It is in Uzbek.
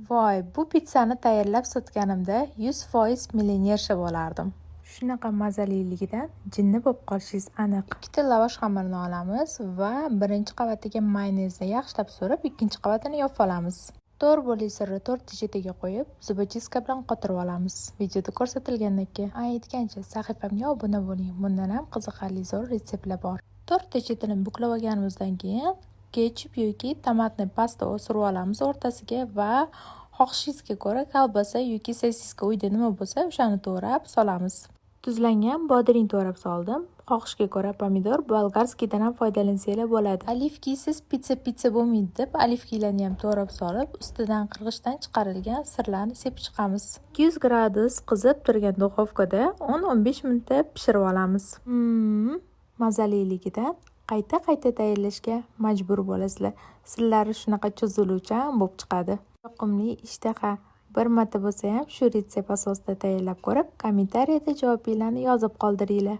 Voy, bu pitssani tayyorlab sotganimda 100% millionercha bo'lardim. Shunaqa mazaliligidan jinni bo'lib qolishingiz aniq. Ikkita lavash xamirini olamiz va birinchi qavatiga mayonezda yaxshilab surib, ikkinchi qavatini yopib olamiz. To'rt sirni tort teshitiga qo'yib, zubachista bilan qotirib olamiz. Videoda ko'rsatilgandek, aytgancha sahifamga obuna bo'ling. Bundan ham qiziqarli zo'r retseptlar bor. Tort teshitini buklab olganimizdan keyin ketchup yoki tomatni pasta surib olamiz o'rtasiga va xohishingizga ko'ra kolbasa yoki sosiska uyda nima bo'lsa o'shani to'g'rab solamiz. Tuzlangan bodring to'g'rab soldim. Xohishga ko'ra pomidor, bolgarskiydan ham foydalansanglar bo'ladi. Olivkisiz pitsa bo'lmaydi deb olivkilarni ham to'g'rab solib, ustidan qirg'ichdan chiqarilgan sirlarni sepib chiqamiz. 200 gradus qizib turgan duxovkada 10-15 minutda pishirib olamiz. Mazaliligidan qayta tayyorlashga majbur bo'lasizlar. Sirlari shunaqa cho'ziluvchan bo'lib chiqadi. Yoqimli ishtaha. Bir marta bo'lsa ham shu retsept asosida tayyorlab ko'rib, kommentariyada javobinglarni yozib qoldiringlar.